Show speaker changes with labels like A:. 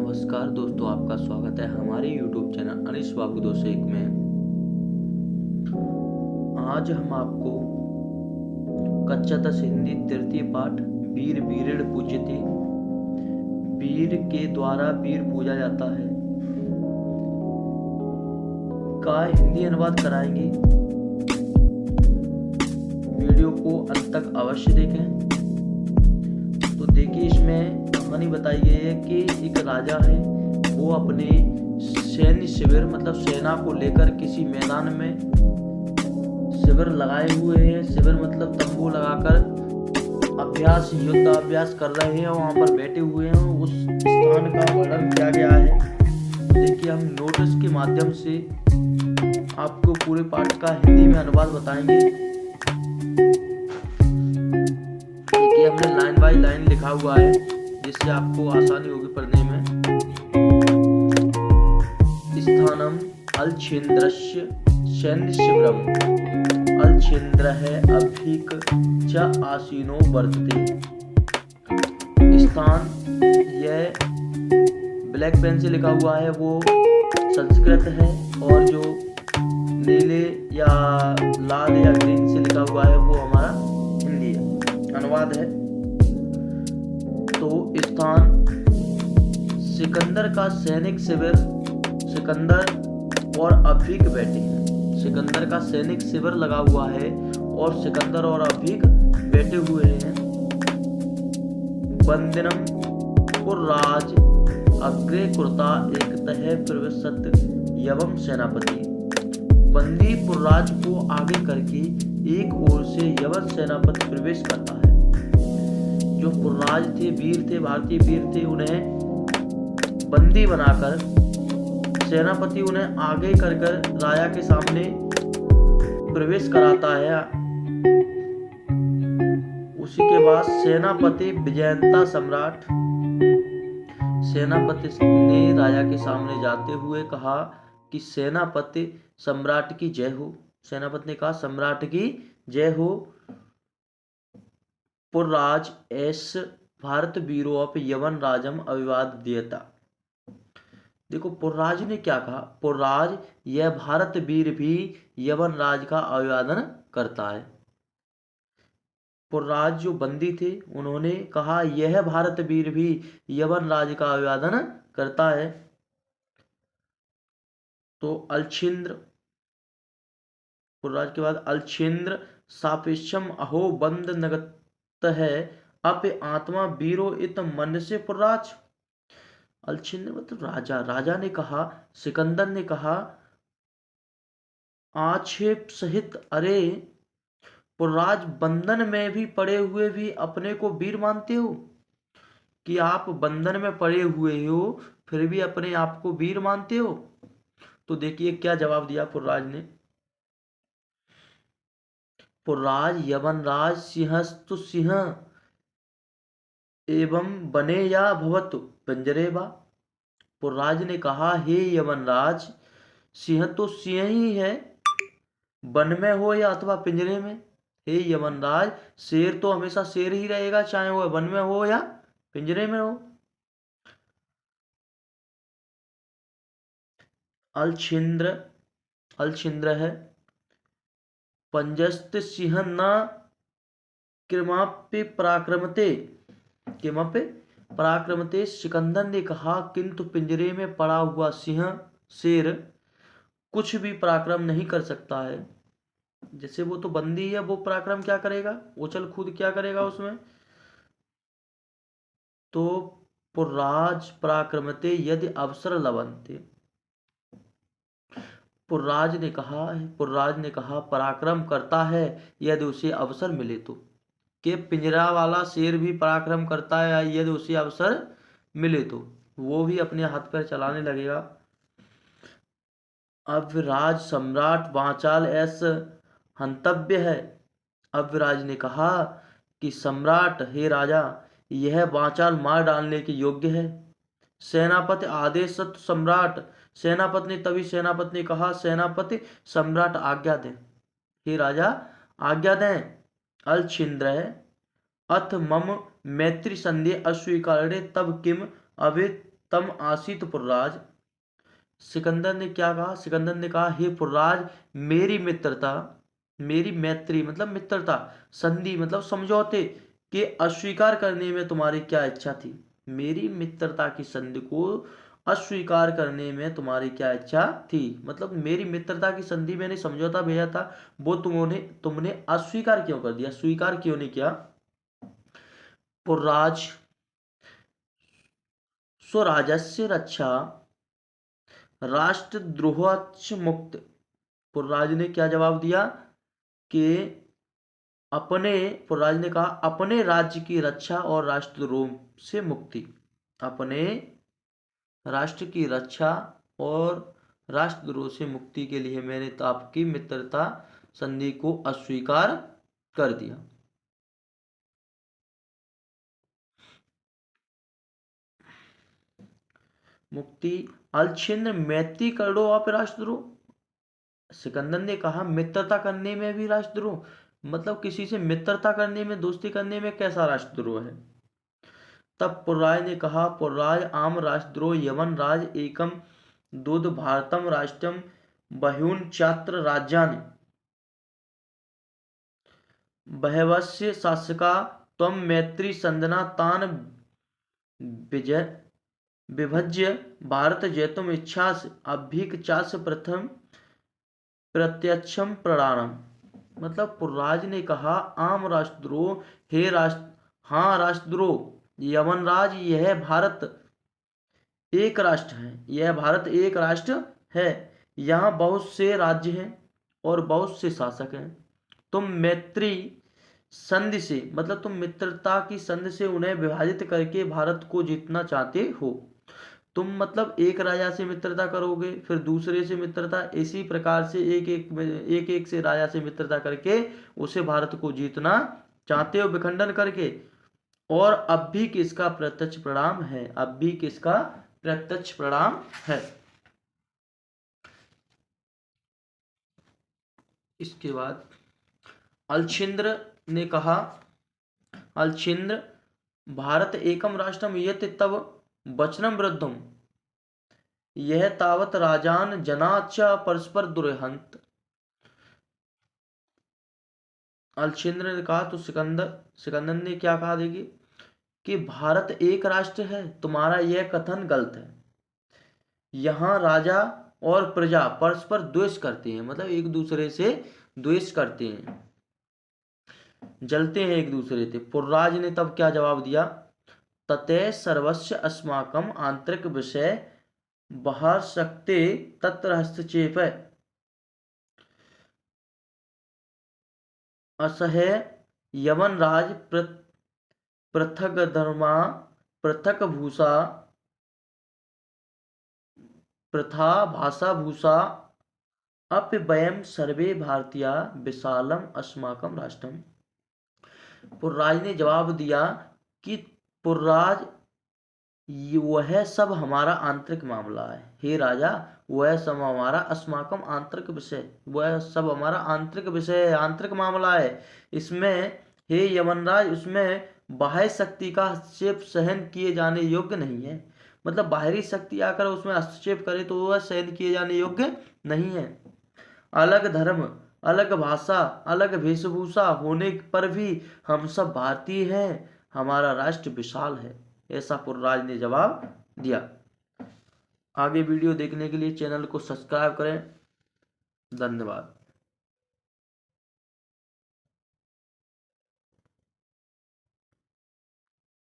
A: नमस्कार दोस्तों, आपका स्वागत है हमारे YouTube चैनल अनिश बाबू 201 में। आज हम आपको कक्षा 10 हिंदी तृतीय पाठ वीर वीरेण पूज्यते, वीर के द्वारा वीर पूजा जाता है, का हिंदी अनुवाद कराएंगे। वीडियो को अंत तक अवश्य देखें। तो देखिए, इसमें कहानी बताई गई है कि एक राजा है, वो अपने सैन्य शिविर मतलब सेना को लेकर किसी मैदान में शिविर लगाए हुए हैं। शिविर मतलब तंबू लगाकर युद्ध अभ्यास कर रहे हैं और वहां पर बैठे हुए हैं। उस स्थान का वर्णन किया गया है। देखिए, हम नोटिस के माध्यम से आपको पूरे पाठ का हिंदी में अनुवाद बताएंगे। देखिए, हमने लाइन बाय लाइन लिखा हुआ है, जिससे आपको आसानी होगी पढ़ने में। स्थानम अलछिन्द्रस्य सैन्य शिविरम, अलछिन्द्रः अभीक च आसीनो वर्तते। स्थान, यह ब्लैक पेन से लिखा हुआ है, वो संस्कृत है, और जो नीले या लाल या ग्रीन से लिखा हुआ है वो हमारा हिंदी है, अनुवाद है। तो स्थान सिकंदर का सैनिक शिविर, सिकंदर और अभीक बैठे हैं। सिकंदर का सैनिक शिविर लगा हुआ है और सिकंदर और अभीक बैठे हुए हैं। बंदिनम पुरराज अग्रे कृता एकतः प्रविशत यवम सेनापति। बंदी पुरराज को आगे करके एक ओर से यवन सेनापति प्रवेश करता है। जो पुरराज थे, वीर थे, भारतीय वीर थे, उन्हें बंदी बनाकर सेनापति उन्हें आगे कर राजा के सामने प्रवेश कराता है। उसी के बाद सेनापति विजयंता सम्राट, सेनापति ने राजा के सामने जाते हुए कहा कि सेनापति सम्राट की जय हो। सेनापति ने कहा, सम्राट की जय हो। पुरराज एस भारत वीरो अप यवन राजम अभिवाद दियता। देखो, पुरराज ने क्या कहा। पुरराज, यह भारत वीर भी यवन राज का अभिवादन करता है। पुरराज जो बंदी थे, उन्होंने कहा, यह भारत वीर भी यवन राज का अभिवादन करता है। तो अलछिन्द्र, पुरराज के बाद अलछिन्द्र सापेक्षम अहो बंद नगत है अप आत्मा वीरो इत मन से पुरराज। अलछिन्द्र मतलब राजा। राजा ने कहा, सिकंदर ने कहा आक्षेप सहित, अरे पुरराज, बंधन में भी पड़े हुए भी अपने को वीर मानते हो? कि आप बंधन में पड़े हुए हो फिर भी अपने आप को वीर मानते हो? तो देखिए क्या जवाब दिया पुरराज ने। पुरराज यवनराज सिंहस्तु सिंह एवं बने या भवतु पिंजरे बा। पुरराज ने कहा, हे यवनराज, सिंह तो सिंह ही है, वन में हो या अथवा पिंजरे में। हे यवनराज, शेर तो हमेशा शेर ही रहेगा, चाहे वह वन में हो या पिंजरे में हो। अलछिन्द्र, अलछिन्द्र है पंजस्त सिंह न किमापि पराक्रमते, किमापि पराक्रमते। सिकंदर ने कहा, किंतु पिंजरे में पड़ा हुआ सिंह, शेर कुछ भी पराक्रम नहीं कर सकता है। जैसे वो तो बंदी है, वो पराक्रम क्या करेगा, उछल कूद क्या करेगा उसमें। तो पुरराज पराक्रमते यदि अवसर लभन्ते। पुरराज ने कहा पराक्रम करता है यदि उसे अवसर मिले तो। कि पिंजरा वाला शेर भी पराक्रम करता है यदि उसे अवसर मिले तो, वो भी अपने हाथ पैर चलाने लगेगा। अव्यराज सम्राट वाचाल एस हंतव्य है। अव्यराज ने कहा कि सम्राट, हे राजा, यह वाचाल मार डालने के योग्य है। सेनापति आदेश सत्य सम्राट, सेनापति ने कहा, सेनापति सम्राट आज्ञा दें, हे राजा आज्ञा दें। अलछिन्द्र अथ मम मैत्री संदेह अस्वीकारणे तब किम अभित तम आसीत पुर्राज। सिकंदर ने क्या कहा? सिकंदर ने कहा, हे पुर्राज, मेरी मित्रता, मेरी मैत्री मतलब मित्रता, संधि मतलब समझौते के अस्वीकार करने में तुम्हारी क्या इच्छा थी? मेरी मित्रता की संधि को अस्वीकार करने में तुम्हारी क्या इच्छा थी? मतलब मेरी मित्रता की संधि मैंने समझौता भेजा था, वो तुमने अस्वीकार क्यों कर दिया, स्वीकार क्यों नहीं किया? पुर्राज स्वराजस्य रक्षा राष्ट्रद्रोहाच्च मुक्त। पुर्राज ने क्या जवाब दिया कि पुर्राज ने कहा, अपने राज्य की रक्षा और राष्ट्रद्रोह से मुक्ति, अपने राष्ट्र की रक्षा और राष्ट्रद्रोह से मुक्ति के लिए मैंने तो आपकी मित्रता संधि को अस्वीकार कर दिया। मुक्ति अलछिन्न मैत्री कर लो आप राष्ट्रद्रोह। सिकंदर ने कहा, मित्रता करने में भी राष्ट्रद्रोह, मतलब किसी से मित्रता करने में, दोस्ती करने में कैसा राष्ट्रद्रोह है? तब पुर्राज ने कहा, पुर्राज आम राष्ट्रद्रोह यवन राज एकम दूध भारतम राष्ट्रम बह्यून चात्र राज्यानि बहवस्य शासका त्वं मैत्री संदना तान विजय विभज्य भारत जैतुम इच्छास अभ्यिकचास प्रथम प्रत्यक्षम प्रणाम। मतलब पुर्राज ने कहा, आम राष्ट्रद्रोह, हे राष्ट्र, हाँ राष्ट्रद्रोह, यवनराज, यह भारत एक राष्ट्र है, यह भारत एक राष्ट्र है, यहाँ बहुत से राज्य हैं और बहुत से शासक हैं। तुम मैत्री संधि से मतलब तुम मित्रता की संधि से उन्हें विभाजित करके भारत को जीतना चाहते हो। तुम मतलब एक राजा से मित्रता करोगे, फिर दूसरे से मित्रता, इसी प्रकार से एक एक से राजा से मित्रता करके उसे भारत को जीतना चाहते हो विखंडन करके। और अब भी किसका प्रत्यक्ष परिणाम है? अब भी किसका प्रत्यक्ष परिणाम है? इसके बाद अलछिंद्र ने कहा, अलछिंद्र, भारत एकम राष्ट्रम यत तव वचनम वृद्धम यह तावत राजान जनाच परस्पर दुर्हंत। अलछिंद्र ने कहा तो सिकंदर ने क्या कहा? देखिए कि भारत एक राष्ट्र है, तुम्हारा यह कथन गलत है। यहाँ राजा और प्रजा परस्पर द्वेष करते हैं, मतलब एक दूसरे से द्वेष करते हैं, जलते हैं एक दूसरे से। पुर्राज ने तब क्या जवाब दिया? ततः सर्वस्य अस्माकम आंतरिक विषय बाहर सकते तत्र हस्तक्षेप असह्य यवन राज पृथक धर्मा पृथक भूषा प्रथा भाषा भूषा अपवयम सर्वे भारतीय विशालम अस्माकम राष्ट्रम। पुर्राज ने जवाब दिया कि पुर्राज, वह सब हमारा आंतरिक मामला है, हे राजा, वह सब हमारा अस्माकम आंतरिक विषय, वह सब हमारा आंतरिक विषय है, आंतरिक मामला है। इसमें हे यमनराज, उसमें बाह्य शक्ति का हस्तक्षेप सहन किए जाने योग्य नहीं है। मतलब बाहरी शक्ति आकर उसमें हस्तक्षेप करे तो वह सहन किए जाने योग्य नहीं है। अलग धर्म, अलग भाषा, अलग वेशभूषा होने पर भी हम सब भारतीय हैं, हमारा राष्ट्र विशाल है, ऐसा पुर्राज ने जवाब दिया। आगे वीडियो देखने के लिए चैनल को सब्सक्राइब करें। धन्यवाद।